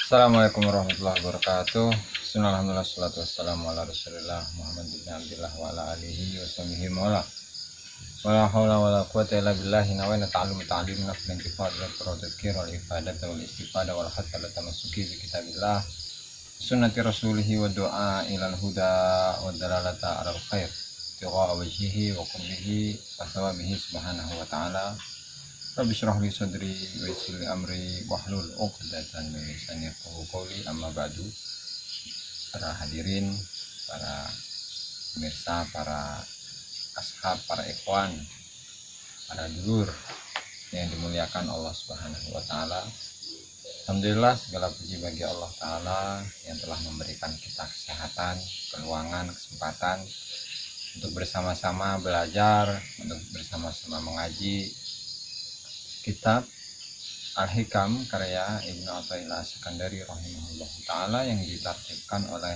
Assalamualaikum warahmatullahi wabarakatuh. Bismillahirrahmanirrahim. Wassalatu wassalamu ala Rasulillah Muhammad bin Abdillah wa ala alihi wa sahbihi mawala. Wala haula wala quwwata illa billahi. Nawaitu ta'allum ta'limna fil intifad wa tadhkir wal ifadah wal istifada wal hatta la tamassuki bi kitabillah sunnati rasulih wa du'a ilal huda wa dalalata alal khair tiqa wajhihi wa qurbihi wa thawabihi subhanahu wa ta'ala. Rabbi syrah li sadri wa yassir li amri wahlul 'uqdatam min lisani yafqahu qawli. Amma ba'du. Para hadirin, para pemirsa, para ashab, para ikhwan, para dulur yang dimuliakan Allah Subhanahu wa taala. Alhamdulillah, segala puji bagi Allah taala yang telah memberikan kita kesehatan, keluangan, kesempatan untuk bersama-sama belajar, untuk bersama-sama mengaji kitab Al-Hikam karya Ibnu Athaillah As-Sakandari rahimahullah ta'ala yang ditartibkan oleh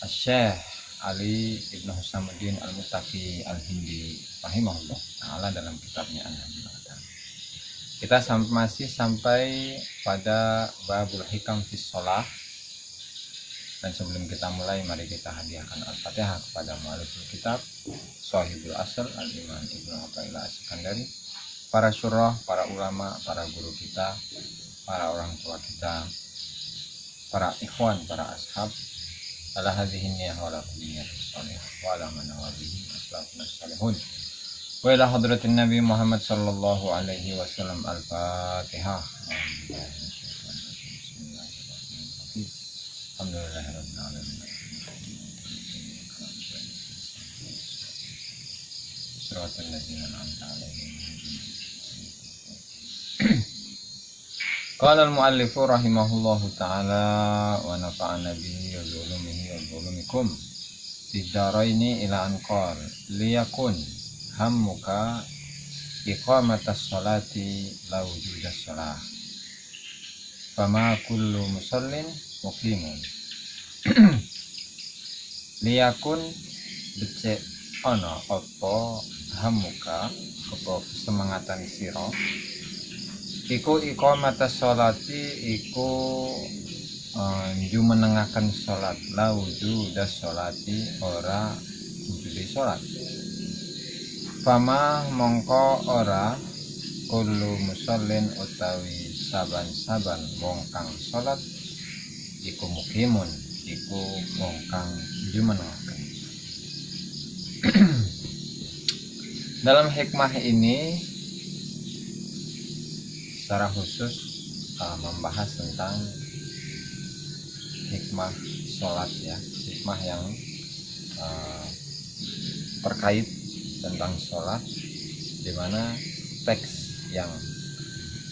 Syekh Ali Ibnu Husamuddin Al-Muttaqi Al-Hindi rahimahullah ta'ala dalam kitabnya Al-Hikam. Kita masih sampai pada babul hikam fis shalah, dan sebelum kita mulai mari kita hadiahkan Al-Fatihah kepada mu'alliful kitab Shahibul Asr Al-Imam Ibnu Athaillah As-Sakandari, para syurah, para ulama, para guru kita, para orang tua kita, para ikhwan, para ashab, ala hadhihi niyyah wa ala kulli niyatin shalihah wa ala man nawabihi aslafuna salihun wa ila hadratin Nabi Muhammad sallallahu alaihi wasallam. Al-Fatihah. Alhamdulillahirabbil alamin. Shiratal ladzina an'amta 'alaihim. Qala al-muallifu rahimahullahu ta'ala wa nafa'ana bihi wa bi ulumihi wa bi ulumikum fid dharaini ila an qala liyakun hammuka iqamatas sholati la wujudas shalah fama kullu musallin muqimun. Liyakun becek ana apa hammuka apa semangatan sira iku iqamatas sholati iku menengakan sholat la wujudas sholati ora wujude sholat fama mongko ora kullu musallin utawi saban-saban wong kang sholat iku mukimun iku wong kang jumenengaken. Dalam hikmah ini secara khusus membahas tentang hikmah sholat ya, hikmah yang terkait tentang sholat, di mana teks yang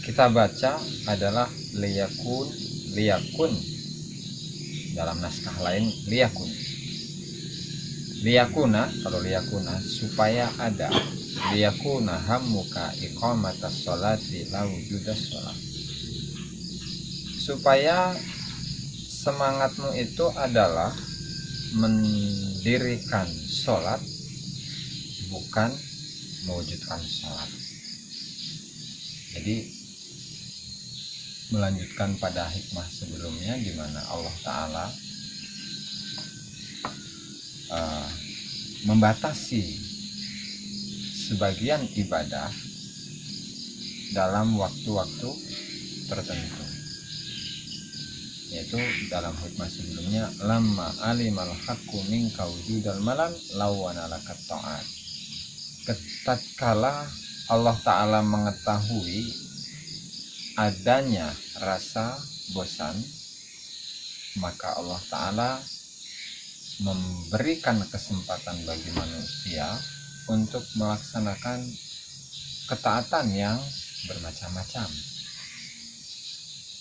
kita baca adalah liyakun, dalam naskah lain liyakuna, kalau liyakuna supaya ada, liyakuna hammuka iqamatas sholati la wujudas sholat, supaya semangatmu itu adalah mendirikan sholat, bukan mewujudkan sholat. Jadi melanjutkan pada hikmah sebelumnya di mana Allah Ta'ala membatasi sebagian ibadah dalam waktu-waktu tertentu, yaitu dalam hikmah sebelumnya lamma alimal haqqu minka wujudal malam lawana lakat ta'at. Tatkala Allah Ta'ala mengetahui adanya rasa bosan, maka Allah Ta'ala memberikan kesempatan bagi manusia untuk melaksanakan ketaatan yang bermacam-macam.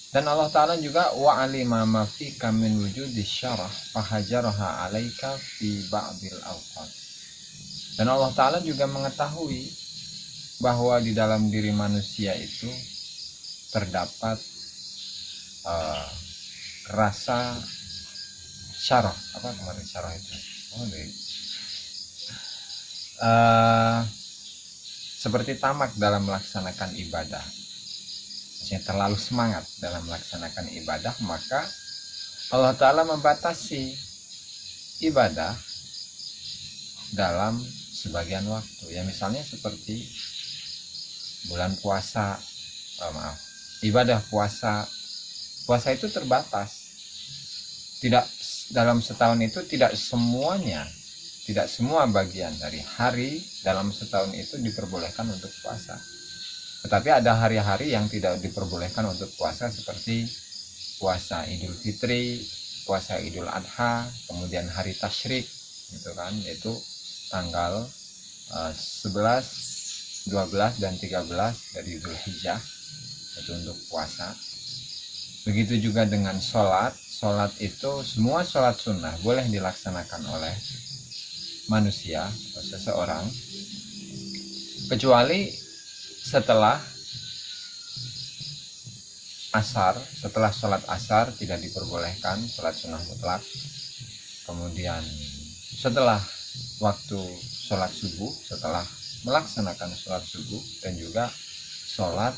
Dan Allah Ta'ala juga wa'alima ma fika min wujudis syarah fahajaraha alaika fi ba'dil awqat. Dan Allah Ta'ala juga mengetahui bahwa di dalam diri manusia itu terdapat rasa syarah. Apa kemarin syarah itu? seperti tamak dalam melaksanakan ibadah. terlalu semangat dalam melaksanakan ibadah, maka Allah Ta'ala membatasi ibadah dalam sebagian waktu. Ya misalnya seperti bulan puasa, ibadah puasa itu terbatas. Tidak dalam setahun itu tidak semua bagian dari hari dalam setahun itu diperbolehkan untuk puasa. Tetapi ada hari-hari yang tidak diperbolehkan untuk puasa, seperti puasa Idul Fitri, puasa Idul Adha, kemudian hari tasyrik, gitu kan, yaitu tanggal 11, 12 dan 13 dari Dzulhijjah, itu untuk puasa. Begitu juga dengan sholat itu, semua sholat sunnah boleh dilaksanakan oleh manusia atau seseorang, kecuali setelah asar. Setelah sholat asar tidak diperbolehkan sholat sunnah mutlak. Kemudian setelah waktu sholat subuh, setelah melaksanakan sholat subuh, dan juga sholat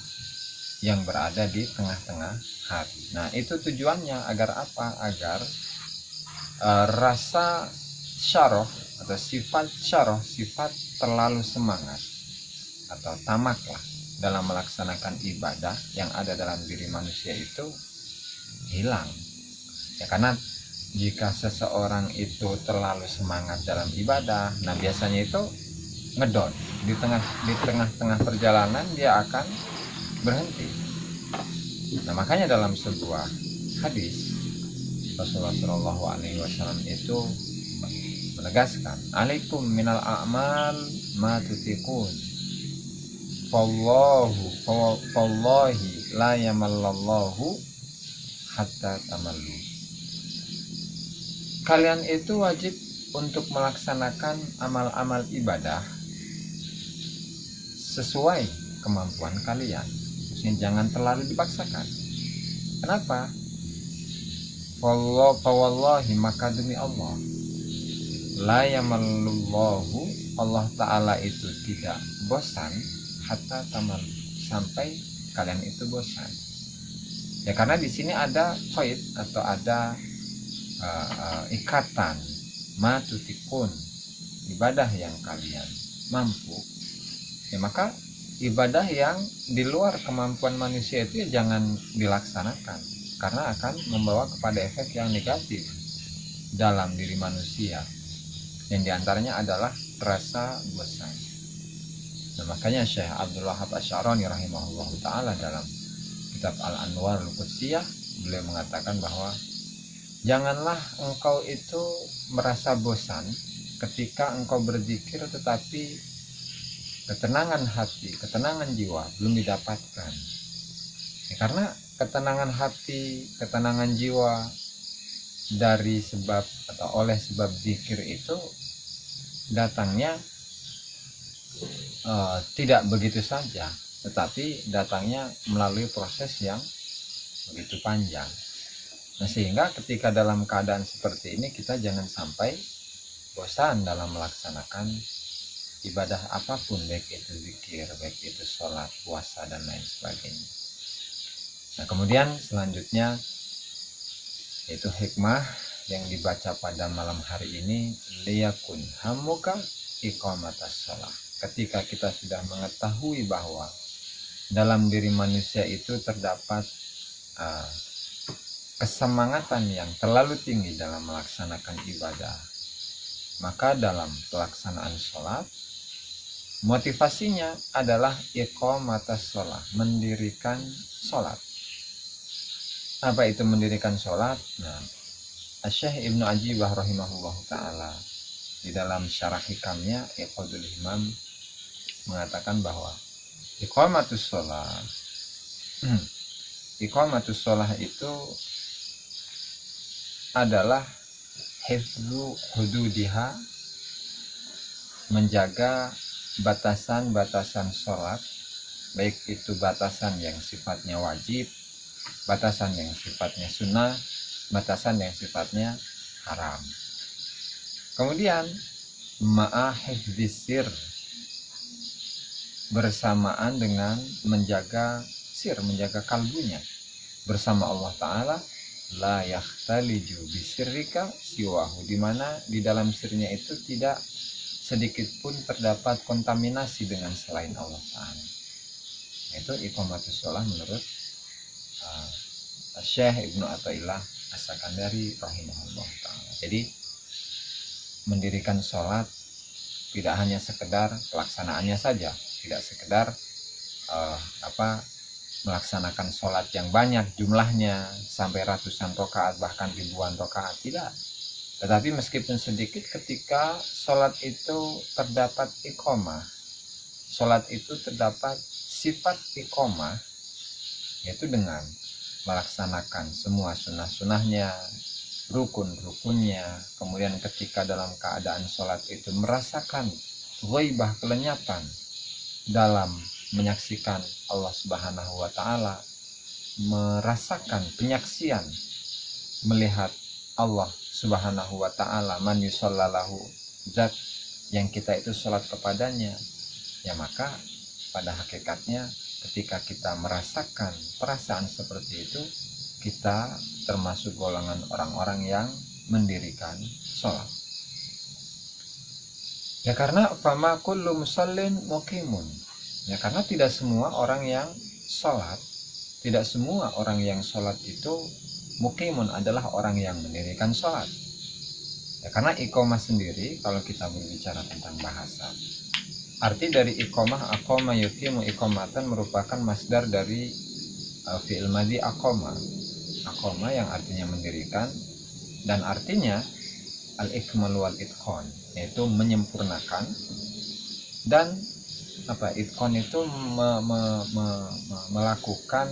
yang berada di tengah-tengah hari. Nah, itu tujuannya agar apa? Agar rasa syarah atau sifat syarah, sifat terlalu semangat atau tamak lah dalam melaksanakan ibadah yang ada dalam diri manusia itu hilang. Ya, karena jika seseorang itu terlalu semangat dalam ibadah, nah biasanya itu ngedon di tengah-tengah perjalanan, dia akan berhenti. Nah, makanya dalam sebuah hadis Rasulullah SAW itu menegaskan, alaikum minal a'mal ma tutiqun, fallahi la yamallallahu hatta tamallu. Kalian itu wajib untuk melaksanakan amal-amal ibadah sesuai kemampuan kalian. Maksudnya jangan terlalu dipaksakan. Kenapa? Fawallahi, maka demi Allah, la yamallullahu, Allah Ta'ala itu tidak bosan, hatta tamal, sampai kalian itu bosan. Ya, karena di sini ada qaid atau ada ikatan, matutikun, ibadah yang kalian mampu. Ya, maka ibadah yang di luar kemampuan manusia itu ya jangan dilaksanakan, karena akan membawa kepada efek yang negatif dalam diri manusia, yang diantaranya adalah rasa bosan. Nah, makanya Syekh Abdul Wahab Asy'arani rahimahullah ta'ala dalam kitab Al-Anwar Al-Qudsiyah, beliau mengatakan bahwa janganlah engkau itu merasa bosan ketika engkau berzikir tetapi ketenangan hati, ketenangan jiwa belum didapatkan. Ya, karena ketenangan hati, ketenangan jiwa dari sebab atau oleh sebab zikir itu datangnya tidak begitu saja, tetapi datangnya melalui proses yang begitu panjang. Nah, sehingga ketika dalam keadaan seperti ini kita jangan sampai bosan dalam melaksanakan ibadah apapun, baik itu zikir, baik itu sholat, puasa, dan lain sebagainya. Nah, kemudian selanjutnya yaitu hikmah yang dibaca pada malam hari ini, liyakun hamuka iqamatas shalah. Ketika kita sudah mengetahui bahwa dalam diri manusia itu terdapat kesemangatan yang terlalu tinggi dalam melaksanakan ibadah, maka dalam pelaksanaan sholat, motivasinya adalah iqamatas shalah, mendirikan sholat. Apa itu mendirikan sholat? Nah, Syekh Ibnu Ajibah rahimahullah ta'ala di dalam syarah hikamnya Iqadul Himam mengatakan bahwa iqamatus shalah itu adalah hifzu hududiha, menjaga batasan-batasan sholat, baik itu batasan yang sifatnya wajib, batasan yang sifatnya sunnah, batasan yang sifatnya haram. Kemudian ma'ahifdzis sir, bersamaan dengan menjaga sir, menjaga kalbunya bersama Allah Ta'ala. La yakhtaliju bisirrika siwahu, dimana di dalam sirnya itu tidak sedikit pun terdapat kontaminasi dengan selain Allah Ta'ala. Itu iqamatus sholah menurut Syekh Ibnu Athaillah As-Sakandari rahimahullah ta'ala. Jadi mendirikan sholat tidak hanya sekedar pelaksanaannya saja, tidak sekedar melaksanakan sholat yang banyak jumlahnya sampai ratusan rakaat bahkan ribuan rakaat, tidak. Tetapi meskipun sedikit, ketika sholat itu terdapat iqamah, sholat itu terdapat sifat iqamah, yaitu dengan melaksanakan semua sunnah-sunnahnya, rukun-rukunnya, kemudian ketika dalam keadaan sholat itu merasakan ghaibah, kelenyapan dalam menyaksikan Allah Subhanahu wa Ta'ala, merasakan penyaksian melihat Allah Subhanahu wa Ta'ala, man yusallalahu, zat yang kita itu sholat kepadanya, ya maka pada hakikatnya ketika kita merasakan perasaan seperti itu, kita termasuk golongan orang-orang yang mendirikan sholat. Ya karena fama kullu musallin muqimun, ya karena tidak semua orang yang sholat, tidak semua orang yang sholat itu muqimun adalah orang yang mendirikan sholat. Ya karena iqamah sendiri, kalau kita berbicara tentang bahasa, arti dari iqamah, aqama yuqimu iqamatan, merupakan masdar dari fi'il madhi aqama. Aqama yang artinya mendirikan, dan artinya al-ikmal wal itqan, yaitu menyempurnakan. Dan itqan itu melakukan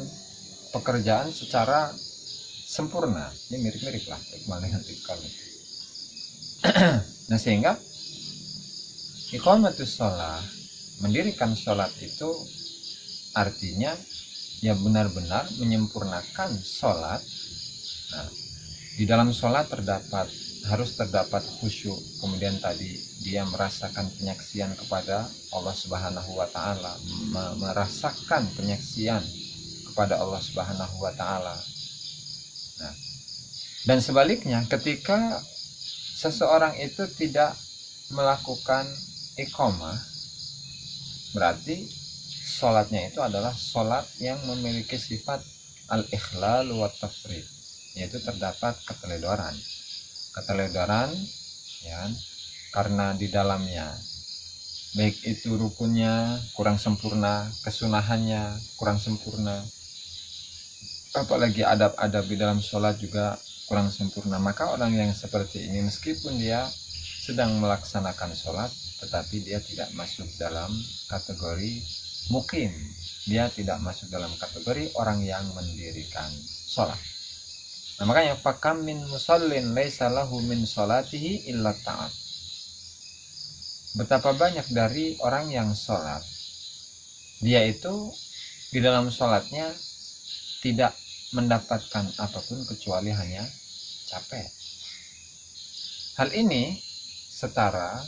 pekerjaan secara sempurna. Ini mirip-mirip lah ikmal dengan itqan. Nah sehingga iqamatus sholah, mendirikan sholat itu artinya ya benar-benar menyempurnakan sholat. Nah, di dalam sholat harus terdapat khusyuk, kemudian tadi dia merasakan penyaksian kepada Allah Subhanahu wa Ta'ala, merasakan penyaksian kepada Allah Subhanahu wa Ta'ala. Nah, dan sebaliknya, ketika seseorang itu tidak melakukan iqamah, berarti sholatnya itu adalah sholat yang memiliki sifat al-ikhlal wa tafrid, yaitu terdapat keteledoran, ya, karena di dalamnya baik itu rukunnya kurang sempurna, kesunahannya kurang sempurna, apalagi adab-adab di dalam sholat juga kurang sempurna. Maka orang yang seperti ini, meskipun dia sedang melaksanakan sholat, tetapi dia tidak masuk dalam kategori mukim, dia tidak masuk dalam kategori orang yang mendirikan sholat. Nah makanya fakam min musallin laisa lahu min sholatihi illa ta'at. Betapa banyak dari orang yang sholat, dia itu di dalam sholatnya tidak mendapatkan apapun kecuali hanya capek. Hal ini setara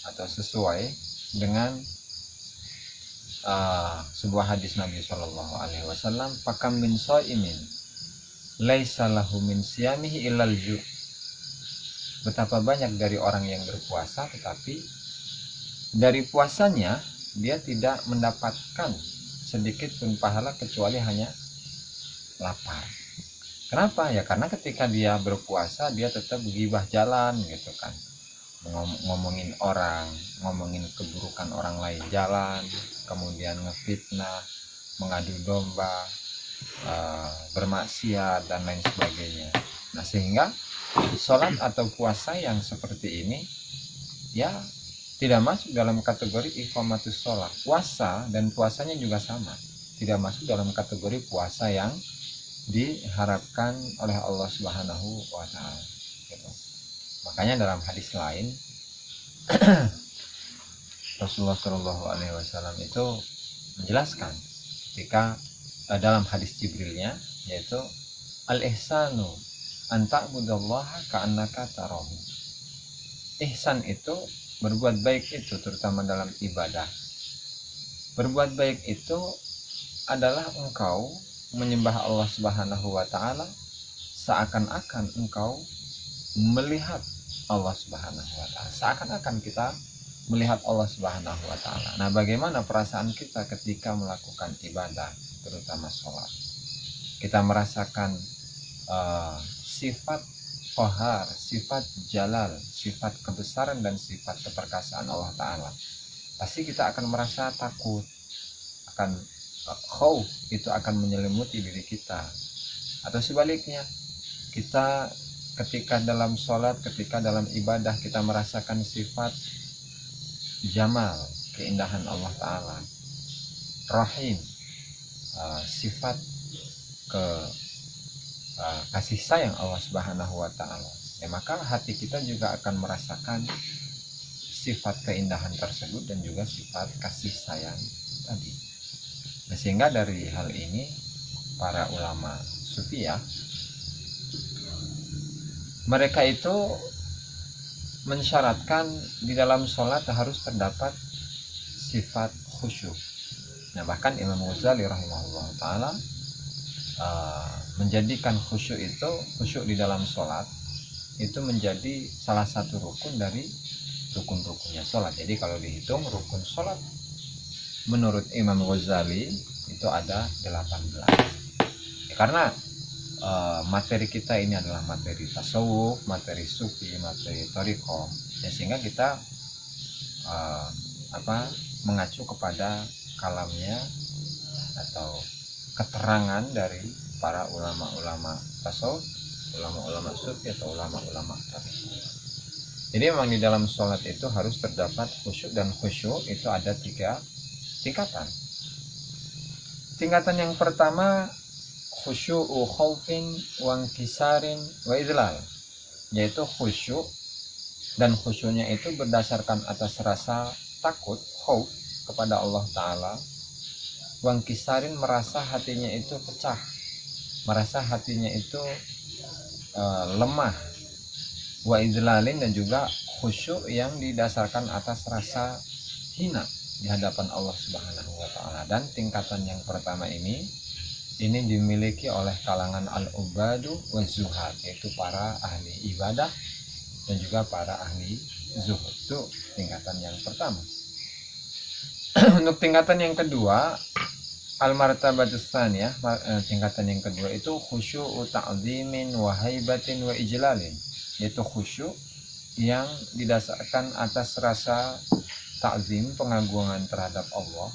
atau sesuai dengan sebuah hadis Nabi Shallallahu Alaihi Wasallam, fakam min shaimin laisa lahu min siyamihi illal ju'. Betapa banyak dari orang yang berpuasa, tetapi dari puasanya dia tidak mendapatkan sedikit pun pahala kecuali hanya lapar. Kenapa? Ya karena ketika dia berpuasa, dia tetap gibah jalan gitu kan, ngomongin orang, ngomongin keburukan orang lain jalan, kemudian ngefitnah, mengadu domba, bermaksiat dan lain sebagainya. Nah sehingga sholat atau puasa yang seperti ini ya tidak masuk dalam kategori iqamatus sholat. Puasa dan puasanya juga sama, tidak masuk dalam kategori puasa yang diharapkan oleh Allah Subhanahu wa Ta'ala gitu. Makanya dalam hadis lain Rasulullah Shallallahu Alaihi Wasallam itu menjelaskan ketika dalam hadis Jibrilnya, yaitu al-ihsanu an ta'budallaha ka'annaka tarahu. Ihsan itu, berbuat baik itu terutama dalam ibadah, berbuat baik itu adalah engkau menyembah Allah Subhanahu wa taala seakan-akan engkau melihat Allah Subhanahu wa taala. Seakan-akan kita melihat Allah Subhanahu wa taala. Nah, bagaimana perasaan kita ketika melakukan ibadah, terutama sholat? Kita merasakan sifat qahar, sifat jalal, sifat kebesaran dan sifat keperkasaan Allah taala. Pasti kita akan merasa takut, akan khauf, itu akan menyelimuti diri kita. Atau sebaliknya, kita ketika dalam sholat, ketika dalam ibadah, kita merasakan sifat jamal, keindahan Allah Ta'ala, rahim, sifat kasih sayang Allah Subhanahu wa Ta'ala. Maka hati kita juga akan merasakan sifat keindahan tersebut dan juga sifat kasih sayang tadi. Nah, sehingga dari hal ini para ulama sufiyah, mereka itu mensyaratkan di dalam sholat harus terdapat sifat khusyuk. Nah, bahkan Imam Ghazali rahimahullah ta'ala menjadikan khusyuk di dalam sholat itu menjadi salah satu rukun dari rukun-rukunnya sholat. Jadi kalau dihitung rukun sholat menurut Imam Ghazali itu ada 18. Karena materi kita ini adalah materi tasawuf, materi sufi, materi thariqah, sehingga kita mengacu kepada kalamnya atau keterangan dari para ulama-ulama tasawuf, ulama-ulama sufi atau ulama-ulama thariqah. Jadi memang di dalam sholat itu harus terdapat khusyuk, dan khusyuk itu ada 3 tingkatan. Tingkatan yang pertama khusyu'u khaufin wa inkisarin wa idlal, yaitu khusyuk, dan khusyuknya itu berdasarkan atas rasa takut, khauf kepada Allah Ta'ala, wa inkisarin, merasa hatinya itu pecah, merasa hatinya itu lemah, wa idlalin, dan juga khusyuk yang didasarkan atas rasa hina di hadapan Allah Subhanahu wa Ta'ala. Dan tingkatan yang pertama ini dimiliki oleh kalangan al-ubadu wa zuhad, yaitu para ahli ibadah dan juga para ahli zuhud. Itu tingkatan yang pertama. Untuk tingkatan yang kedua, al-martabatus tsaniyah, tingkatan yang kedua itu khusyu'u ta'zimin wa haibatin wa ijlalin, yaitu khusyuk yang didasarkan atas rasa ta'zim, pengagungan terhadap Allah,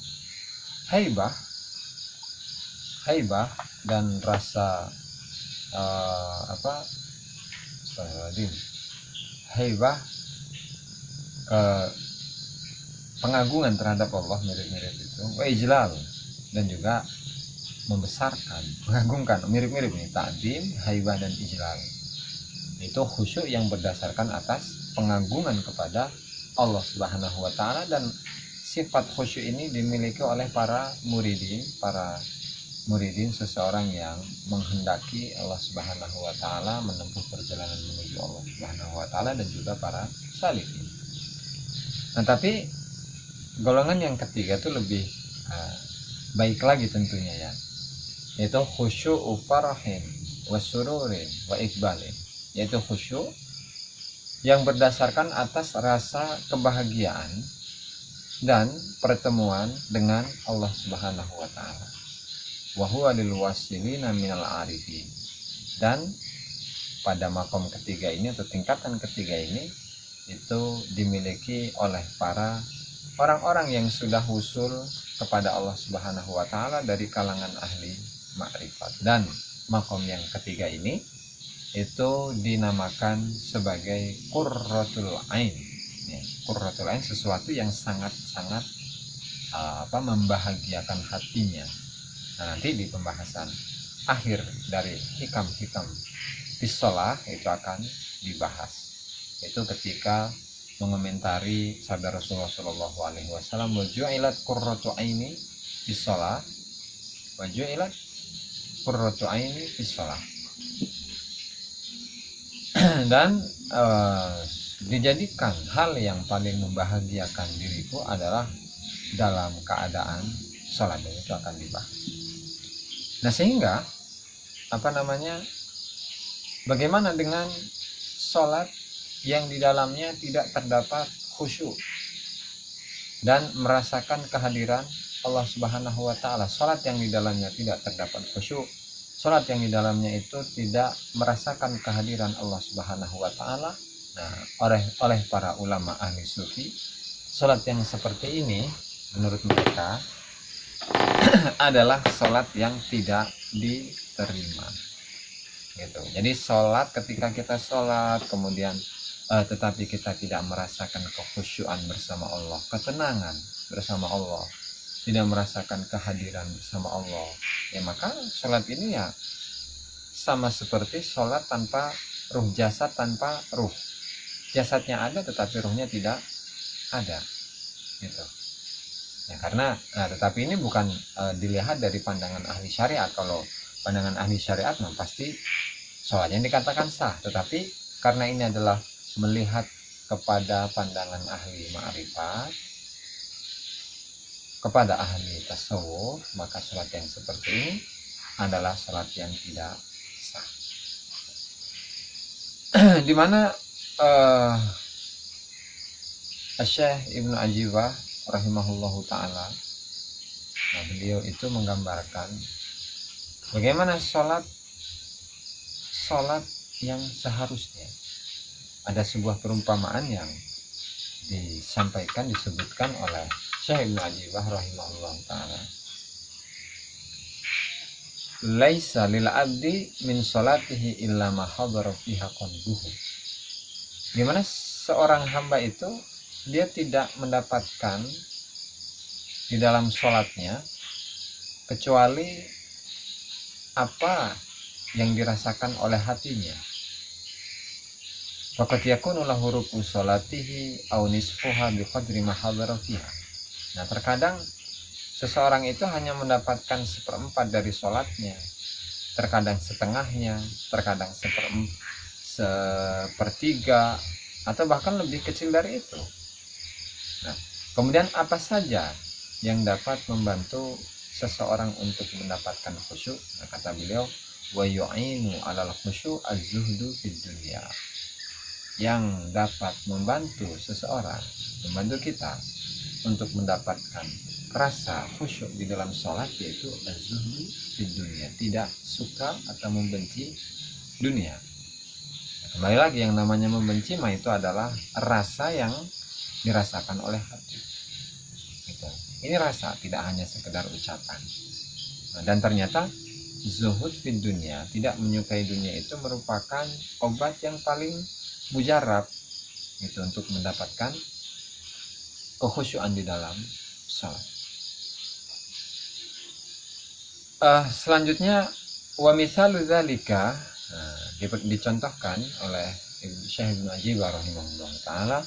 haibah dan rasa haibah, pengagungan terhadap Allah, mirip-mirip itu, wa ijlal, dan juga membesarkan, mengagungkan, mirip-mirip nih, ta'zim, haibah dan ijlal. Itu khusyuk yang berdasarkan atas pengagungan kepada Allah Subhanahu wa Ta'ala, dan sifat khusyuk ini dimiliki oleh para muridin seseorang yang menghendaki Allah Subhanahu wa Ta'ala, menempuh perjalanan menuju Allah Subhanahu wa Ta'ala, dan juga para salihin. Nah, tapi golongan yang ketiga itu lebih baik lagi tentunya, yaitu khusyu'u farahin wa sururin wa iqbalin, yaitu khusyuk yang berdasarkan atas rasa kebahagiaan dan pertemuan dengan Allah Subhanahu wa Ta'ala. Wa huwa lil wasilina minal arifin. Dan pada makom ketiga ini atau tingkatan ketiga ini itu dimiliki oleh para orang-orang yang sudah husul kepada Allah Subhanahu wa Ta'ala dari kalangan ahli ma'rifat. Dan makom yang ketiga ini itu dinamakan sebagai qurratul ain. Qurratul ain, sesuatu yang sangat-sangat membahagiakan hatinya. Nah, nanti di pembahasan akhir dari hikam-hikam fisolah itu akan dibahas. Itu ketika mengomentari sabda Rasulullah Shallallahu Alaihi Wasallam, wa ju'ilat qurratu aini fisolah, wa ju'ilat qurratu aini fisolah. Dan dijadikan hal yang paling membahagiakan diriku adalah dalam keadaan sholat, dan itu akan dibahas. Nah, sehingga bagaimana dengan sholat yang di dalamnya tidak terdapat khusyuk dan merasakan kehadiran Allah Subhanahu wa taala? Sholat yang di dalamnya tidak terdapat khusyuk, sholat yang di dalamnya itu tidak merasakan kehadiran Allah Subhanahu wa taala. Nah, oleh para ulama ahli sufi, sholat yang seperti ini menurut mereka adalah sholat yang tidak diterima gitu. Jadi sholat, ketika kita sholat kemudian tetapi kita tidak merasakan kekhusyuan bersama Allah, ketenangan bersama Allah, tidak merasakan kehadiran bersama Allah, ya maka sholat ini ya sama seperti sholat tanpa ruh, jasad tanpa ruh. Jasadnya ada tetapi ruhnya tidak ada gitu. Ya, karena tetapi ini bukan dilihat dari pandangan ahli syariat. Kalau pandangan ahli syariat pasti sholatnya dikatakan sah, tetapi karena ini adalah melihat kepada pandangan ahli ma'rifat, kepada ahli tasawuf, maka sholat yang seperti ini adalah sholat yang tidak sah. Dimana Syekh Ibnu Ajibah rahimahullahu ta'ala, nah beliau itu menggambarkan bagaimana sholat yang seharusnya. Ada sebuah perumpamaan yang disebutkan oleh Syekh Ibnu Ajibah rahimahullahu ta'ala. Laisa lil abdi min sholatihi illa ma hadara fiha qalbuhu. Dimana seorang hamba itu dia tidak mendapatkan di dalam sholatnya kecuali apa yang dirasakan oleh hatinya. Faqad yakunu lahu ruku sholatihi aw nisfuha biqadri ma hadara fiha. Nah, terkadang seseorang itu hanya mendapatkan 1/4 dari sholatnya, terkadang setengahnya, terkadang 1/3, atau bahkan lebih kecil dari itu. Nah, kemudian apa saja yang dapat membantu seseorang untuk mendapatkan khusyuk? Nah, kata beliau, wa yu'inu 'alal khusyuk az-zuhdu fid dunya. Yang dapat membantu seseorang, membantu kita untuk mendapatkan rasa khusyuk di dalam sholat, yaitu az-zuhdu fid dunya, tidak suka atau membenci dunia. Nah, kembali lagi, yang namanya membenci itu adalah rasa yang dirasakan oleh hati gitu. Ini rasa, tidak hanya sekedar ucapan. Nah, dan ternyata zuhud fid dunya, tidak menyukai dunia, itu merupakan obat yang paling mujarab gitu untuk mendapatkan kekhusyuan di dalam sholat. Selanjutnya wa mithalu dzalika, dicontohkan oleh Syekh Ibnu Ajibah rahimahullah ta'ala,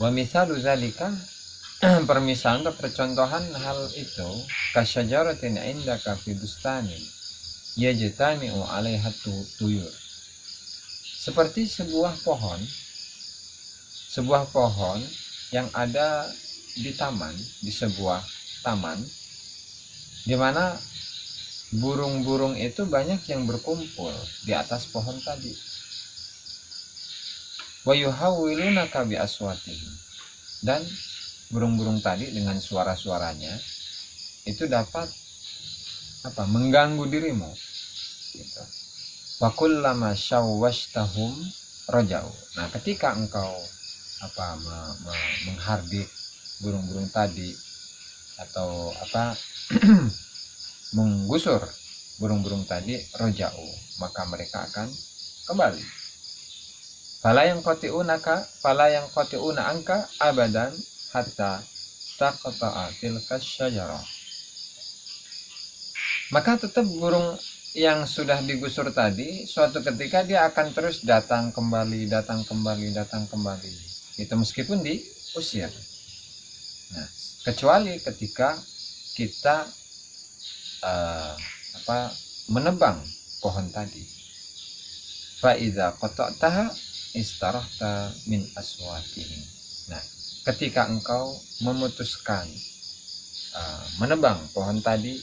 wa mithalu dzalika, permisalan atau percontohan hal itu, kasyajaratin indaka fi bustanin yajtami'u 'alaiha tuyur. Seperti sebuah pohon yang ada di taman, di sebuah taman, di mana burung-burung itu banyak yang berkumpul di atas pohon tadi. Wa yuhawwilunaka bi aswatihim, dan burung-burung tadi dengan suara-suaranya itu dapat mengganggu dirimu gitu. Wa kullama syawwashtahum rajau. Nah, ketika engkau menghardik burung-burung tadi atau menggusur burung-burung tadi, rojau, maka mereka akan kembali. Fala yang qati'una angka abadan hatta taqta'a tilka syajarah. Maka tetap burung yang sudah digusur tadi, suatu ketika dia akan terus datang kembali. Itu meskipun diusir. Nah, kecuali ketika kita menebang pohon tadi. Fa idza qata'taha istarahta min aswatihim. Nah, ketika engkau memutuskan menebang pohon tadi,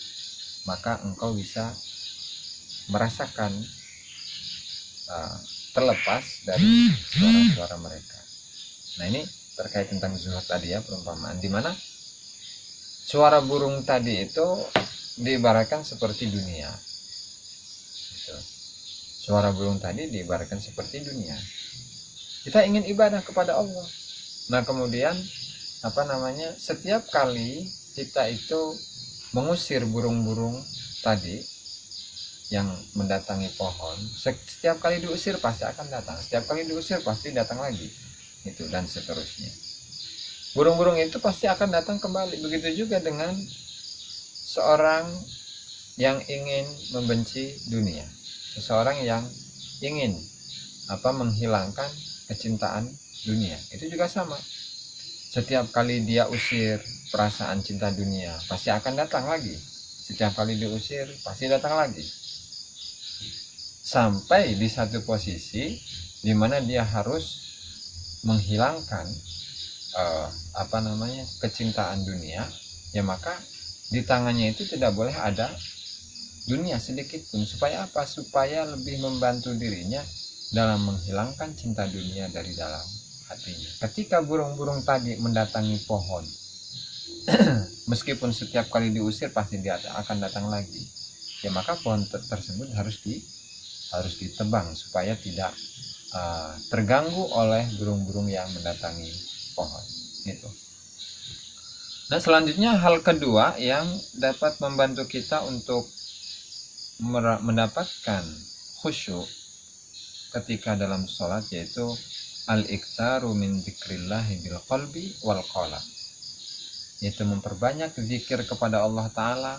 maka engkau bisa merasakan terlepas dari suara-suara mereka. Nah, ini terkait tentang zuhud tadi ya, perumpamaan di mana suara burung tadi itu diibaratkan seperti dunia. Gitu. Suara burung tadi diibaratkan seperti dunia. Kita ingin ibadah kepada Allah. Nah, kemudian setiap kali kita itu mengusir burung-burung tadi yang mendatangi pohon, setiap kali diusir pasti akan datang, setiap kali diusir pasti datang lagi, itu dan seterusnya. Burung-burung itu pasti akan datang kembali. Begitu juga dengan seorang yang ingin membenci dunia, seseorang yang ingin menghilangkan kecintaan dunia, itu juga sama. Setiap kali dia usir perasaan cinta dunia, pasti akan datang lagi. Setiap kali diusir pasti datang lagi. Sampai di satu posisi di mana dia harus menghilangkan kecintaan dunia, ya maka di tangannya itu tidak boleh ada dunia sedikit pun. Supaya apa? Supaya lebih membantu dirinya dalam menghilangkan cinta dunia dari dalam hatinya. Ketika burung-burung tadi mendatangi pohon, meskipun setiap kali diusir pasti dia akan datang lagi, ya maka pohon tersebut harus ditebang supaya tidak terganggu oleh burung-burung yang mendatangi pohon. Gitu. Nah, selanjutnya hal kedua yang dapat membantu kita untuk mendapatkan khusyuk ketika dalam sholat, yaitu al-iktsaru min dzikrillahi bil qalbi wal qalb, yaitu memperbanyak zikir kepada Allah Ta'ala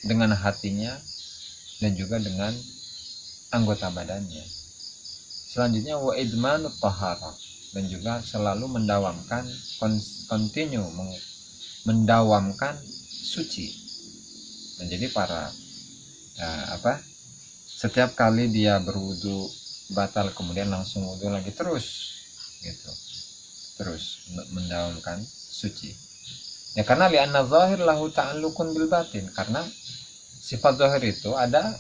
dengan hatinya dan juga dengan anggota badannya. Selanjutnya wa idmanut taharah, dan juga selalu mendawamkan mendawamkan suci. Dan jadi setiap kali dia berwudu batal kemudian langsung wudu lagi terus mendawamkan suci. Ya karena li'anna zahir lahu ta'alluqun bil batin, karena sifat zahir itu ada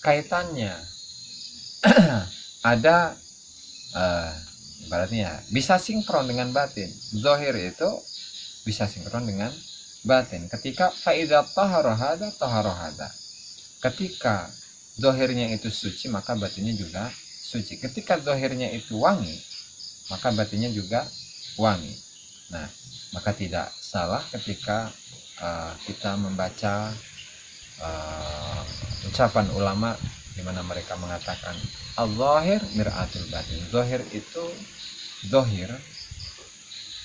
kaitannya ada ibaratnya bisa sinkron dengan batin. Zahir itu bisa sinkron dengan batin. Ketika faidat tahara hada, ketika zahirnya itu suci maka batinnya juga suci. Ketika zahirnya itu wangi maka batinnya juga wangi. Nah, maka tidak salah ketika kita membaca ucapan ulama di mana mereka mengatakan al-zahir mir'atul batin.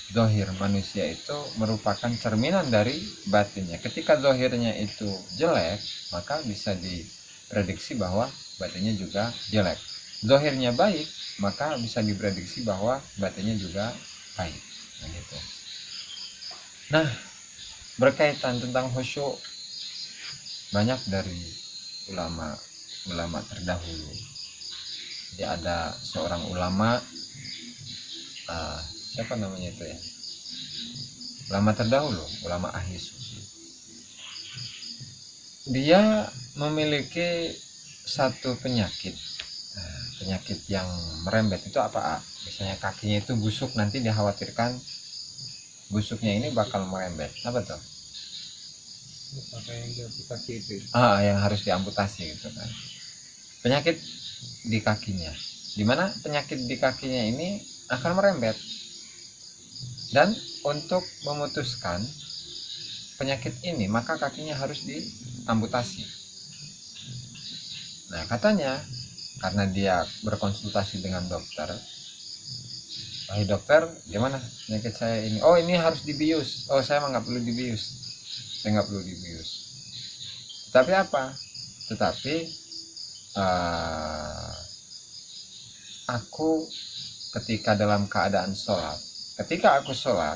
Zahir manusia itu merupakan cerminan dari batinnya. Ketika zahirnya itu jelek, maka bisa diprediksi bahwa batinnya juga jelek. Zahirnya baik, maka bisa diprediksi bahwa batinnya juga baik. Nah, berkaitan tentang khusyuk, banyak dari ulama terdahulu. Jadi ada seorang ulama, siapa namanya itu ya? Ulama terdahulu, ulama ahli sufi. Dia memiliki satu penyakit yang merembet. Itu apa? Misalnya kakinya itu busuk, nanti dikhawatirkan busuknya ini bakal merembet. Apa tuh? Yang diamputasi itu. Yang harus diamputasi gitu kan. Penyakit di kakinya, dimana penyakit di kakinya ini akan merembet, dan untuk memutuskan penyakit ini maka kakinya harus diamputasi. Nah, katanya karena dia berkonsultasi dengan dokter, wahai dokter, gimana penyakit saya ini? Oh, ini harus dibius. Oh, saya nggak perlu dibius. Saya nggak perlu dibius. Tetapi aku ketika dalam keadaan sholat, ketika aku sholat,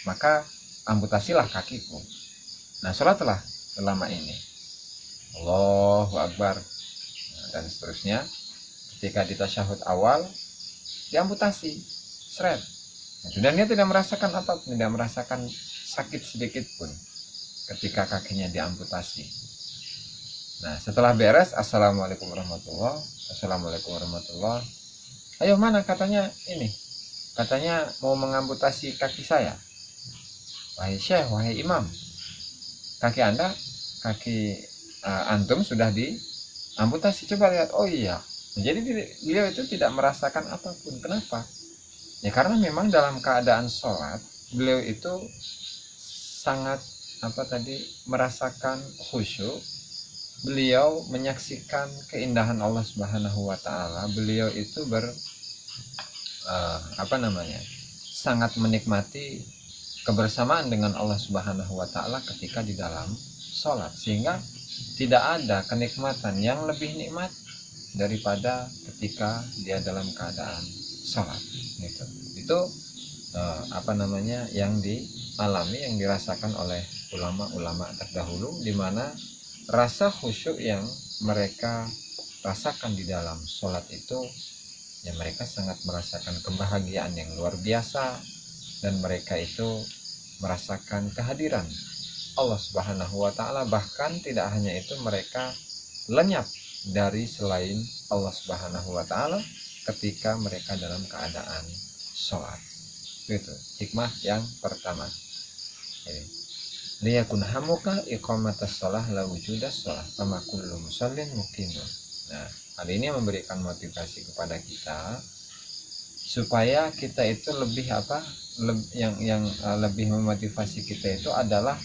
maka amputasilah kakiku. Nah, sholatlah selama ini, Allahu Akbar, dan seterusnya. Ketika di tasyahud awal diamputasi, seret. Dan dia tidak merasakan apapun, tidak merasakan sakit sedikit pun ketika kakinya diamputasi. Nah, setelah beres, assalamualaikum warahmatullah, assalamualaikum warahmatullah. Ayo mana katanya ini? Katanya mau mengamputasi kaki saya. Wahai syekh, wahai imam, kaki anda, kaki antum sudah diamputasi. Coba lihat. Oh iya. Jadi beliau itu tidak merasakan apapun. Kenapa? Ya karena memang dalam keadaan sholat, beliau itu sangat merasakan khusyuk. Beliau menyaksikan keindahan Allah Subhanahu wa taala. Beliau itu sangat menikmati kebersamaan dengan Allah Subhanahu wa taala ketika di dalam sholat, sehingga tidak ada kenikmatan yang lebih nikmat daripada ketika dia dalam keadaan sholat. Itu yang dialami, yang dirasakan oleh ulama-ulama terdahulu, di mana rasa khusyuk yang mereka rasakan di dalam sholat itu, ya mereka sangat merasakan kebahagiaan yang luar biasa, dan mereka itu merasakan kehadiran Allah Subhanahu wa taala. Bahkan tidak hanya itu, mereka lenyap dari selain Allah Subhanahu wa taala ketika mereka dalam keadaan sholat. Itu hikmah yang pertama. Liyakun hamuka iqamatas shalah la wujudas shalah kama kullu musallin muqimun. Nah, hal ini memberikan motivasi kepada kita supaya kita itu lebih memotivasi kita itu adalah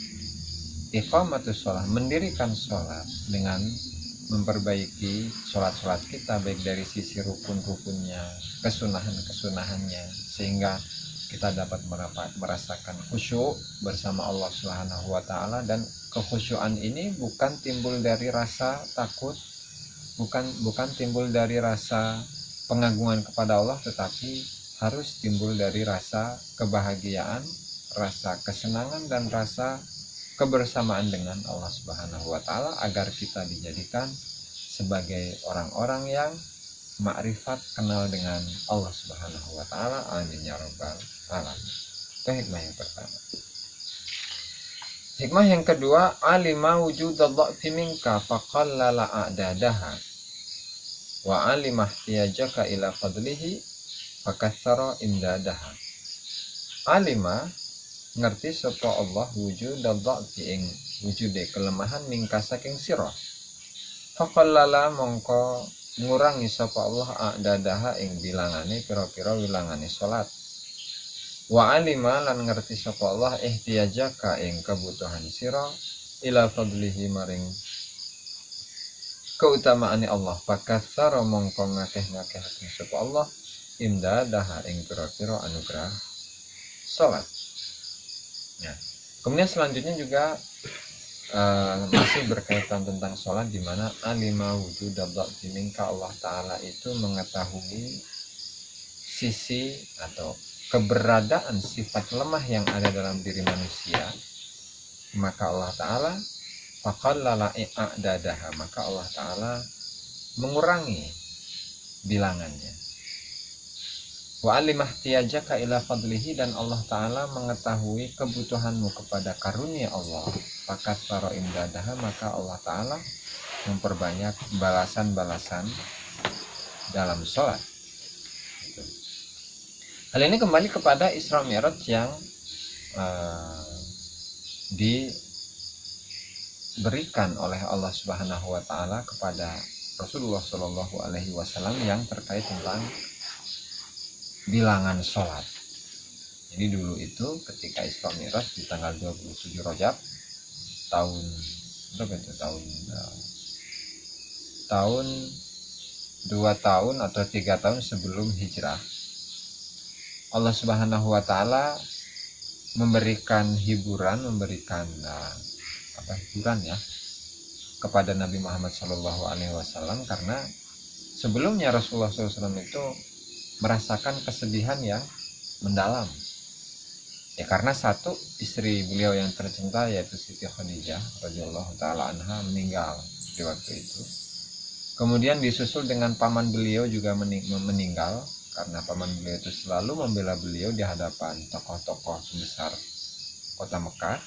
iqamatus shalah, mendirikan sholat dengan memperbaiki sholat-sholat kita, baik dari sisi rukun-rukunnya, kesunahan-kesunahannya, sehingga kita dapat merasakan khusyuk bersama Allah Subhanahu wa taala. Dan kekhusyuan ini bukan timbul dari rasa takut, bukan timbul dari rasa pengagungan kepada Allah, tetapi harus timbul dari rasa kebahagiaan, rasa kesenangan, dan rasa kebersamaan dengan Allah Subhanahu wa taala, agar kita dijadikan sebagai orang-orang yang makrifat, kenal dengan Allah Subhanahu wa taala. Amin ya rabbal alamin. Itu hikmah yang pertama. Hikmah yang kedua, alima wujudadh-dha'fi minka faqallala a'dadaha wa alima ihtiyajaka ila fadlihi fakatsara imdadaha. Alima ngerti sapa Allah wujudadh-dha'fi ing wujude kelemahan mingka saking sira. Faqallala mongko ngurangi sapa Allah a'dadaha ing bilangane pira-pira wilangane salat. Wa alima lan ngerti sapa Allah ihtiyajaka ing kebutuhan sira ila fadlihi maring keutamaane Allah. Fakatsara mongko ngakeh-ngakehaken sapa Allah imdadaha ing pira-pira anugerah salat. Ya. Kemudian selanjutnya juga masih berkaitan tentang sholat, di mana alima wujudadh-dha'fi minka, Allah Ta'ala itu mengetahui sisi atau keberadaan sifat lemah yang ada dalam diri manusia. Maka Allah Ta'ala faqallala i'dadaha, maka Allah Ta'ala mengurangi bilangannya. Wa alimah tiyajaka ila fadlihi, dan Allah Ta'ala mengetahui kebutuhanmu kepada karunia Allah. Fakat faro imdadaha, maka Allah Ta'ala memperbanyak balasan-balasan dalam sholat. Hal ini kembali kepada Isra Mi'raj yang diberikan oleh Allah Subhanahu wa Ta'ala kepada Rasulullah Shallallahu Alaihi Wasallam yang terkait tentang bilangan sholat. Jadi dulu itu ketika Isra Mi'raj di tanggal 27 Rajab tahun berapa itu, tahun 2 tahun atau 3 tahun sebelum hijrah, Allah Subhanahu wa Ta'ala memberikan hiburan ya kepada Nabi Muhammad Shallallahu Alaihi Wasallam, karena sebelumnya Rasulullah SAW itu merasakan kesedihan yang mendalam. Ya karena satu, istri beliau yang tercinta yaitu Siti Khadijah radhiyallahu taala anha meninggal di waktu itu. Kemudian disusul dengan paman beliau juga meninggal, karena paman beliau itu selalu membela beliau di hadapan tokoh-tokoh besar kota Mekah.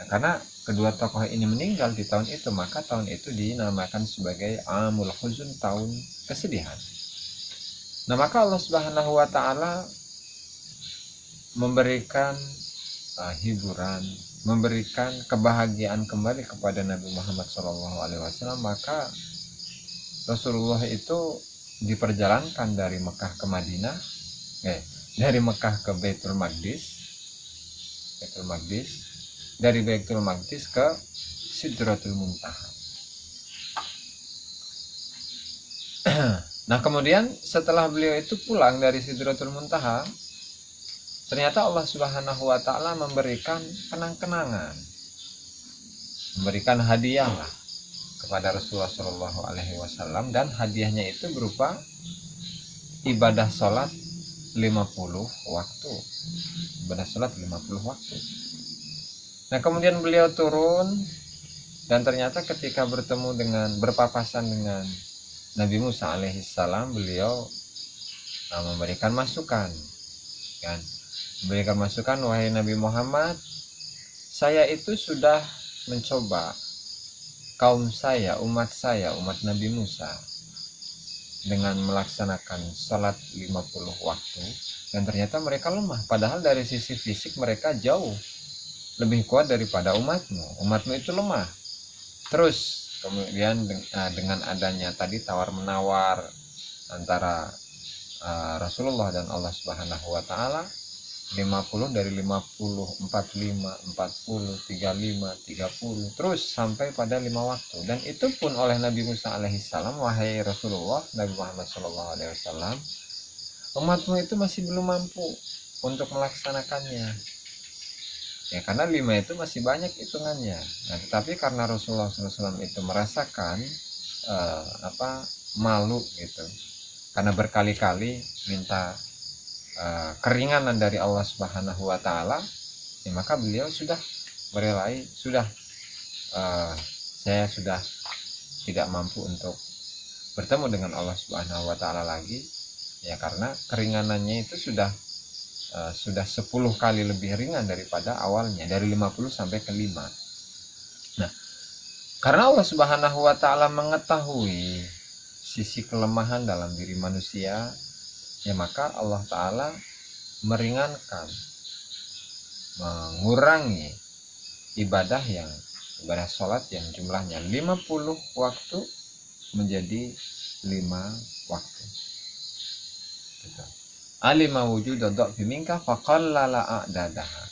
Nah, karena kedua tokoh ini meninggal di tahun itu, maka tahun itu dinamakan sebagai Amul Huzun, tahun kesedihan. Nah, maka Allah Subhanahu wa taala memberikan hiburan, memberikan kebahagiaan kembali kepada Nabi Muhammad SAW. Maka Rasulullah itu diperjalankan dari Mekah ke Madinah, dari Mekah ke Baitul Maqdis, dari Baitul Maqdis ke Sidratul Muntaha. Nah, kemudian setelah beliau itu pulang dari Sidratul Muntaha, ternyata Allah Subhanahu wa taala memberikan kenang-kenangan, memberikan hadiah lah kepada Rasulullah Shallallahu alaihi wasallam, dan hadiahnya itu berupa ibadah sholat 50 waktu. Ibadah sholat 50 waktu. Nah, kemudian beliau turun, dan ternyata ketika berpapasan dengan Nabi Musa alaihissalam, beliau memberikan masukan, kan? Memberikan masukan, wahai Nabi Muhammad, saya itu sudah mencoba kaum saya, umat Nabi Musa, dengan melaksanakan sholat 50 waktu, dan ternyata mereka lemah. Padahal dari sisi fisik mereka jauh lebih kuat daripada umatmu itu lemah. Terus kemudian dengan adanya tadi tawar-menawar antara Rasulullah dan Allah Subhanahu wa taala, 50 dari 50, 45, 40, 35, 30, terus sampai pada 5 waktu. Dan itu pun oleh Nabi Musa alaihissalam, wahai Rasulullah, Nabi Muhammad SAW, umatmu itu masih belum mampu untuk melaksanakannya. Ya, karena 5 itu masih banyak hitungannya. Nah, tetapi karena Rasulullah SAW itu merasakan malu gitu, karena berkali-kali minta keringanan dari Allah Subhanahu wa taala, ya maka beliau sudah merelai, saya sudah tidak mampu untuk bertemu dengan Allah Subhanahu wa taala lagi, ya karena keringanannya itu sudah 10 kali lebih ringan daripada awalnya, dari 50 sampai ke 5. Nah, karena Allah Subhanahu wa taala mengetahui sisi kelemahan dalam diri manusia, ya maka Allah Ta'ala meringankan, mengurangi ibadah sholat yang jumlahnya 50 waktu menjadi 5 waktu. Gitu. Alima wujud dha'fi minka faqallala a'dadaha.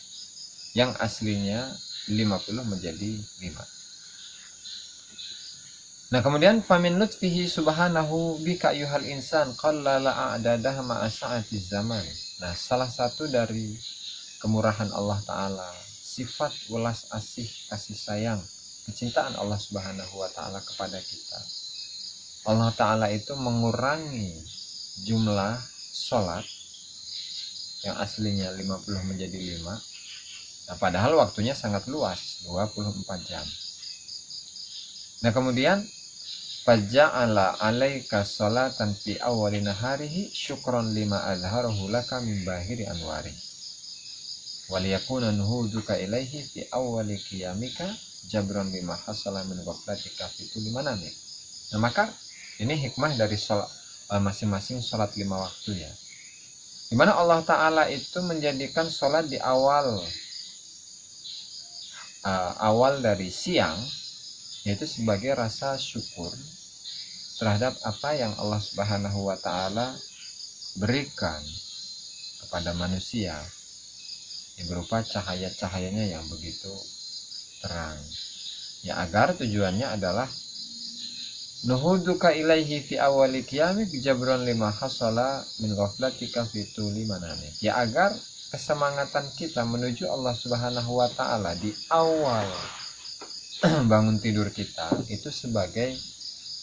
Yang aslinya 50 menjadi 5. Nah, kemudian famin lutfihi subhanahu bika yuhal insan qallala a'dadaha ma'a sa'atiz zaman. Nah, salah satu dari kemurahan Allah Ta'ala, sifat welas asih, kasih sayang, kecintaan Allah Subhanahu wa taala kepada kita, Allah Ta'ala itu mengurangi jumlah sholat yang aslinya 50 menjadi 5. Nah, padahal waktunya sangat luas, 24 jam. Nah, kemudian faja'ala 'alaika sholatan fi awwali naharihi syukran lima azharahu laka min bahiri anwari waliyakuna nuhuduka ilaihi fi awwali qiyamika jabran lima hasala min ghaflatika fi tulli manamik. Nah, maka ini hikmah dari masing-masing sholat 5 waktu, ya, dimana Allah Ta'ala itu menjadikan sholat di awal dari siang, yaitu sebagai rasa syukur terhadap apa yang Allah Subhanahu wa taala berikan kepada manusia, yang berupa cahaya-cahayanya yang begitu terang, ya, agar tujuannya adalah nuhuduka ilaihi fi awwali qiyamik jabran lima hasala min ghaflatika fi tuli manamik, ya, agar kesemangatan kita menuju Allah Subhanahu wa taala di awal bangun tidur kita itu sebagai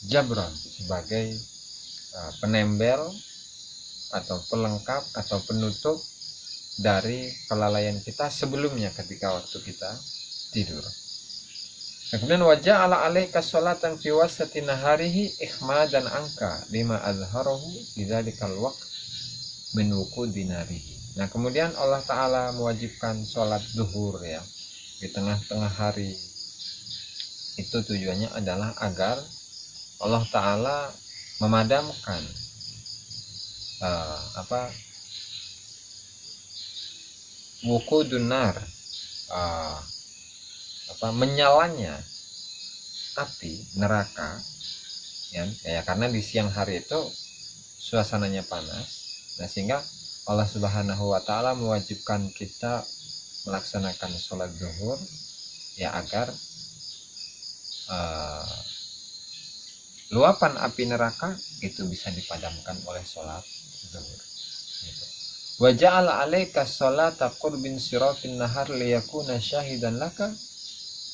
jabron, sebagai penembel atau pelengkap atau penutup dari kelalaian kita sebelumnya ketika waktu kita tidur. Kemudian wajah ala alaika sholatan fi wasati naharihi ikhmadan angka lima azharahu lidzalikal waqt min wuqud dinarihi. Nah, kemudian Allah Ta'ala mewajibkan sholat zuhur, ya, di tengah-tengah hari. Itu tujuannya adalah agar Allah Ta'ala memadamkan wukudun nar, menyalanya api neraka, ya karena di siang hari itu suasananya panas. Nah, sehingga Allah Subhanahu wa Ta'ala mewajibkan kita melaksanakan sholat zuhur, ya agar luapan api neraka itu bisa dipadamkan oleh sholat zuhur. Gitu. Wa ja'ala 'alaika sholata qurbin sirafin nahar liyakuna syahidan laka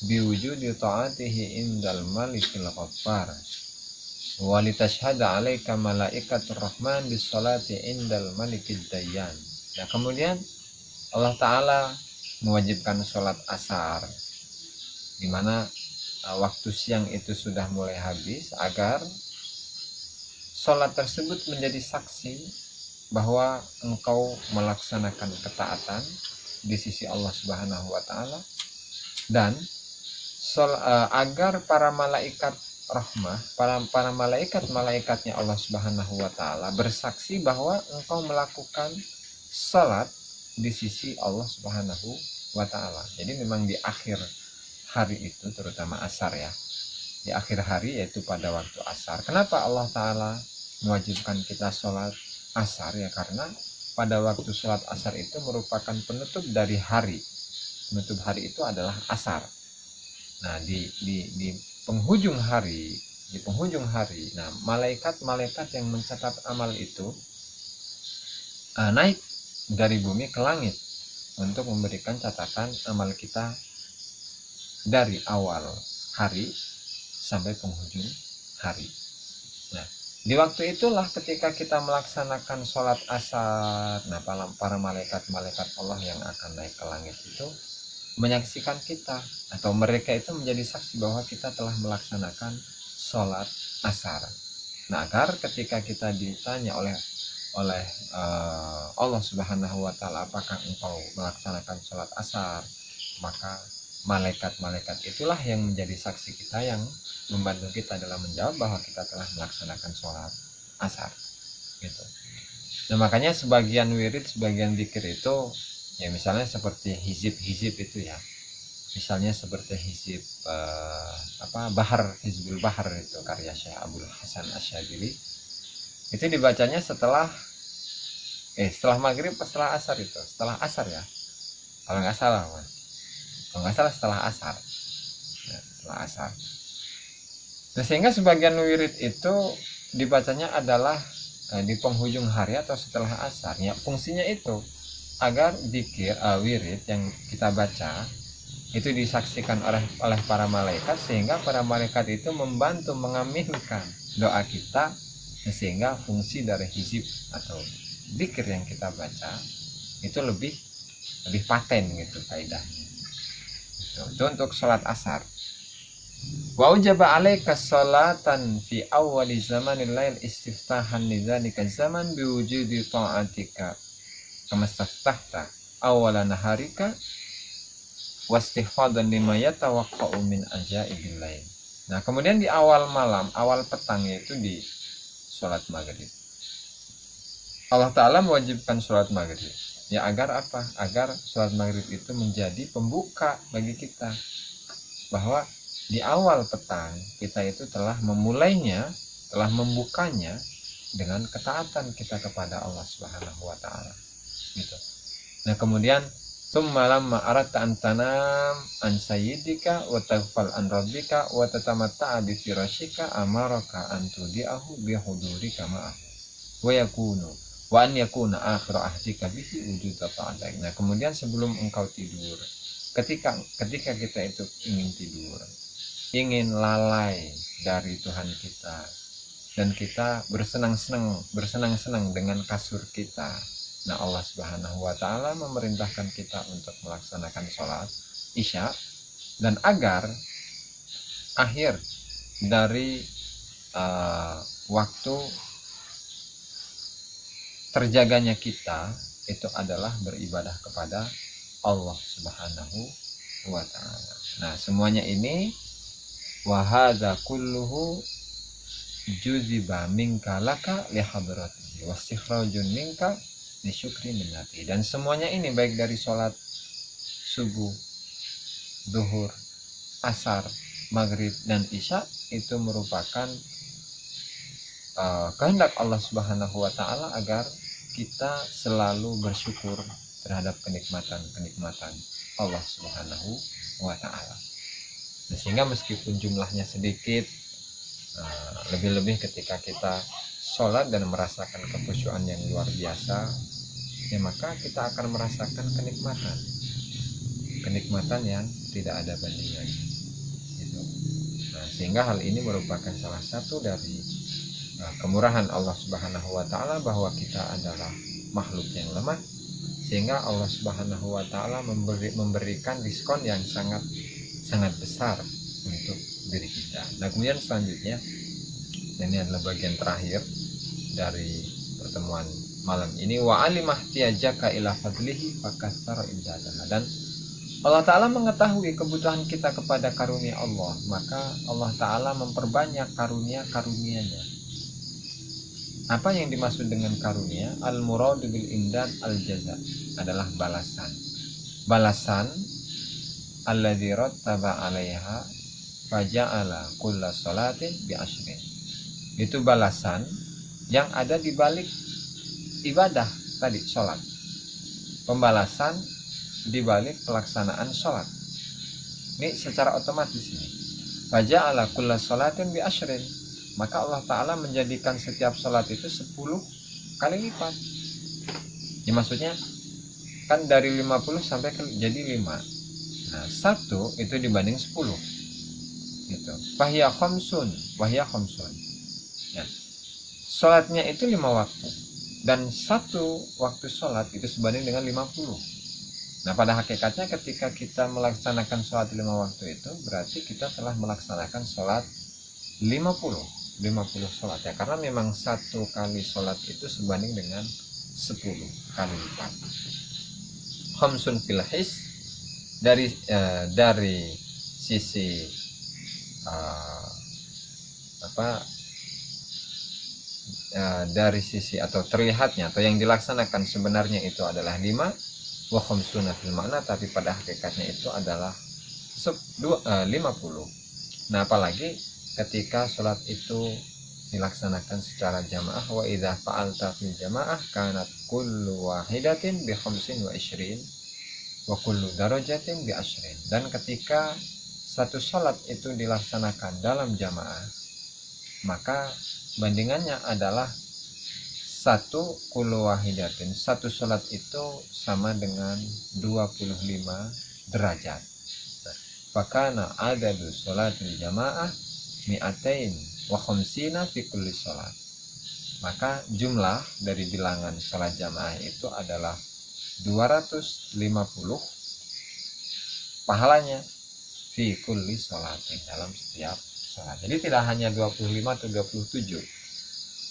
biwujudi ta'atihi indal malikil ghaffar wa litashhada 'alaika malaikatur rahman bis sholati indal malikid dayyan. Nah, kemudian Allah Ta'ala mewajibkan sholat asar, di mana waktu siang itu sudah mulai habis, agar sholat tersebut menjadi saksi bahwa engkau melaksanakan ketaatan di sisi Allah Subhanahu wa Ta'ala, dan agar para malaikat rahmah, para malaikatnya Allah Subhanahu wa Ta'ala bersaksi bahwa engkau melakukan sholat di sisi Allah Subhanahu wa Ta'ala. Jadi memang di akhir hari itu, terutama asar ya, di akhir hari yaitu pada waktu asar. Kenapa Allah Ta'ala mewajibkan kita sholat asar? Ya karena pada waktu sholat asar itu merupakan penutup dari hari. Penutup hari itu adalah asar. Nah, di penghujung hari, nah malaikat yang mencatat amal itu naik dari bumi ke langit untuk memberikan catatan amal kita dari awal hari sampai penghujung hari. Nah, di waktu itulah ketika kita melaksanakan sholat asar, nah para malaikat Allah yang akan naik ke langit itu menyaksikan kita, atau mereka itu menjadi saksi bahwa kita telah melaksanakan sholat asar. Nah, agar ketika kita ditanya oleh Allah Subhanahu wa Ta'ala, apakah engkau melaksanakan sholat asar, maka malaikat itulah yang menjadi saksi kita, yang membantu kita dalam menjawab bahwa kita telah melaksanakan sholat asar, gitu. Nah, makanya sebagian wirid, sebagian zikir itu, ya misalnya seperti hizib itu ya, misalnya seperti hizib Hizbul Bahar itu karya Syekh Abdul Hasan Asyadili, itu dibacanya setelah maghrib, setelah asar itu, setelah asar ya, kalau nggak salah setelah asar. Nah, setelah asar. Nah, sehingga sebagian wirid itu dibacanya adalah di penghujung hari atau setelah asar. Ya, fungsinya itu agar zikir wirid yang kita baca itu disaksikan oleh para malaikat, sehingga para malaikat itu membantu mengaminkan doa kita, sehingga fungsi dari hizib atau zikir yang kita baca itu lebih paten gitu faedahnya. Itu untuk sholat asar. Wa ujaba alaika sholatan fi awwali zamanil lail istiftahan lidzalika zaman biwujudi ta'atika kama istaftahta awwala naharika wastihfadan lima yatawaqqa'u min ajaibil lail. Nah, kemudian di awal malam, awal petang, yaitu di sholat maghrib, Allah Ta'ala mewajibkan sholat maghrib. Ya agar apa? Agar sholat maghrib itu menjadi pembuka bagi kita, bahwa di awal petang kita itu telah membukanya dengan ketaatan kita kepada Allah Subhanahu wa Ta'ala, gitu. Nah, kemudian tsumma lamma aratta an tanam an sayyidika wa taghfal an rabbika wa tatamatta'a bi firashika amaraka an tudi'ahu bi hudurika ma'ahu wa an yakuna akhiru ahdika bihi wujuda ta'adak. Nah, kemudian sebelum engkau tidur, ketika kita itu ingin tidur, ingin lalai dari Tuhan kita, dan kita bersenang-senang dengan kasur kita. Nah, Allah Subhanahu wa Ta'ala memerintahkan kita untuk melaksanakan sholat isya, dan agar akhir dari waktu terjaganya kita itu adalah beribadah kepada Allah Subhanahu wa ta'ala. Nah, semuanya ini wa hadza kulluhu juziba minka laka li hadratihi wastikhrajun minka li syukri minnati. Dan semuanya ini baik dari sholat subuh, duhur, asar, maghrib, dan isya itu merupakan kehendak Allah Subhanahu wa ta'ala agar kita selalu bersyukur terhadap kenikmatan-kenikmatan Allah Subhanahu wa ta'ala. Nah, sehingga meskipun jumlahnya sedikit, lebih-lebih ketika kita sholat dan merasakan kekhusyuan yang luar biasa, ya maka kita akan merasakan kenikmatan yang tidak ada bandingannya gitu. Nah, sehingga hal ini merupakan salah satu dari kemurahan Allah Subhanahu wa ta'ala, bahwa kita adalah makhluk yang lemah, sehingga Allah Subhanahu wa ta'ala memberikan diskon yang sangat besar untuk diri kita. Nah, kemudian selanjutnya, ini adalah bagian terakhir dari pertemuan malam ini, wa alimah tiajaka ila fadlihi fakasara indadaha. Dan Allah Ta'ala mengetahui kebutuhan kita kepada karunia Allah, maka Allah Ta'ala memperbanyak karunia-karunia-Nya. Apa yang dimaksud dengan karunia? Al-muradu bil imdad al-jaza adalah balasan alladzi rattaba 'alaiha faja'ala kulla salatin bi asyrin. Itu balasan yang ada di balik ibadah tadi, sholat. Pembalasan di balik pelaksanaan sholat. Ini secara otomatis ini. Faja'ala kulla salatin bi asyrin. Maka Allah Ta'ala menjadikan setiap sholat itu 10 kali lipat. Ya, maksudnya kan dari 50 sampai jadi 5. Nah, 1 itu dibanding 10 gitu. Wahya khamsun. Ya. Sholatnya itu 5 waktu, dan 1 waktu sholat itu sebanding dengan 50. Nah, pada hakikatnya ketika kita melaksanakan sholat 5 waktu itu, berarti kita telah melaksanakan sholat 50 sholat ya, karena memang 1 kali sholat itu sebanding dengan 10 kali lipat. Khamsun fil his, dari sisi dari sisi atau terlihatnya atau yang dilaksanakan sebenarnya itu adalah 5, wa khamsuna fil makna, tapi pada hakikatnya itu adalah 50. Nah, apalagi ketika sholat itu dilaksanakan secara jamaah, wa idza fa'alta fil jamaah kanat kullu wahidatin bi khamsin wa ishrin wa kullu darajatin bi ashrin. Dan ketika satu sholat itu dilaksanakan dalam jamaah, maka bandingannya adalah 1 kullu wahidatin, 1 sholat itu sama dengan 25 derajat. Fakana adadu sholatil jamaah mi'atain wa khamsina fi kulli sholat. Maka jumlah dari bilangan sholat jamaah itu adalah 250 pahalanya fi kulli sholatin, dalam setiap sholat. Jadi tidak hanya 25 atau 27,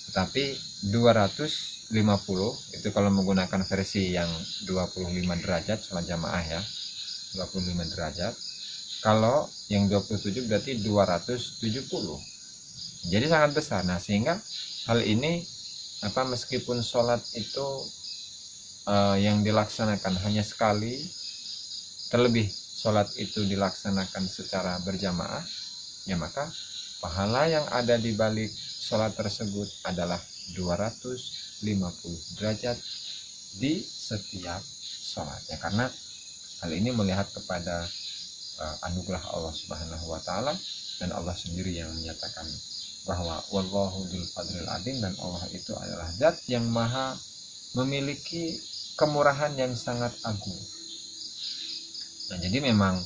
tetapi 250 itu kalau menggunakan versi yang 25 derajat sholat jamaah ya, 25 derajat. Kalau yang 27 berarti 270. Jadi sangat besar. Nah, sehingga hal ini meskipun sholat itu yang dilaksanakan hanya sekali, terlebih sholat itu dilaksanakan secara berjamaah, ya maka pahala yang ada di balik sholat tersebut adalah 250 derajat di setiap sholat ya, karena hal ini melihat kepada anugerah Allah Subhanahu wa ta'ala, dan Allah sendiri yang menyatakan bahwa wallahu dzul fadlil adzim, dan Allah itu adalah zat yang maha memiliki kemurahan yang sangat agung. Nah, jadi memang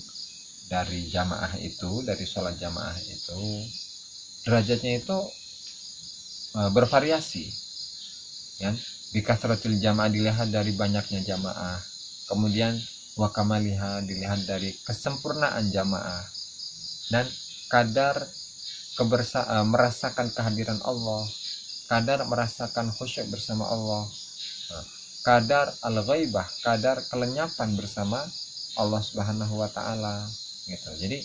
dari jamaah itu, dari sholat jamaah itu derajatnya itu bervariasi ya. Bikasratil jamaah dilihat dari banyaknya jamaah, kemudian wakamaliha dilihat dari kesempurnaan jamaah, dan kadar merasakan kehadiran Allah, kadar merasakan khusyuk bersama Allah, kadar al-ghaibah, kadar kelenyapan bersama Allah Subhanahu wa taala gitu. Jadi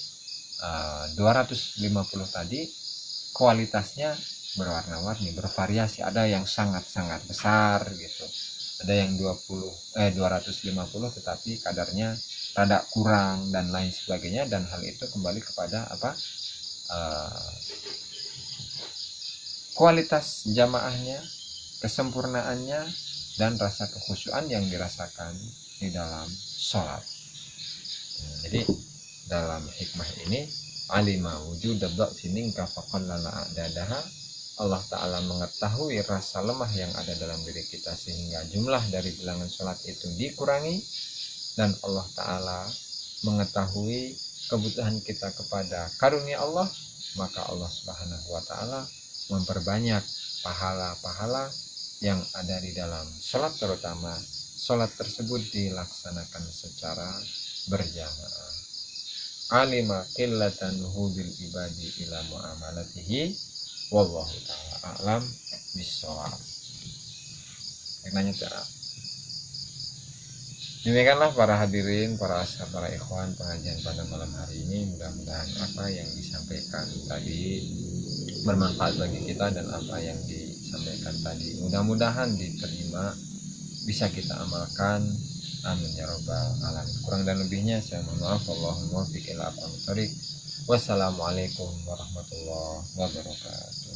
250 tadi kualitasnya berwarna-warni, bervariasi. Ada yang sangat-sangat besar gitu. Ada yang 250 tetapi kadarnya rada kurang dan lain sebagainya, dan hal itu kembali kepada apa? Kualitas jamaahnya, kesempurnaannya, dan rasa kekhusyuan yang dirasakan di dalam sholat. Jadi dalam hikmah ini alima wujud dha'fin kafaqallala a'dadaha, Allah Ta'ala mengetahui rasa lemah yang ada dalam diri kita sehingga jumlah dari bilangan sholat itu dikurangi, dan Allah Ta'ala mengetahui kebutuhan kita kepada karunia Allah, maka Allah Subhanahu wa Ta'ala memperbanyak pahala-pahala yang ada di dalam sholat, terutama sholat tersebut dilaksanakan secara berjamaah. Alima qillatan bil ibadi ila muamalatihi wallahu ta'ala a'lam bissawab. Nanya cara. Demikianlah para hadirin, para ashab, para ikhwan, pengajian pada malam hari ini. Mudah-mudahan apa yang disampaikan tadi bermanfaat bagi kita, dan apa yang disampaikan tadi mudah-mudahan diterima, bisa kita amalkan. Amin ya rabbal alamin. Kurang dan lebihnya saya mohon maaf. Wallahul muwaffiq ila aqwamit thoriq. Wassalamualaikum warahmatullahi wabarakatuh.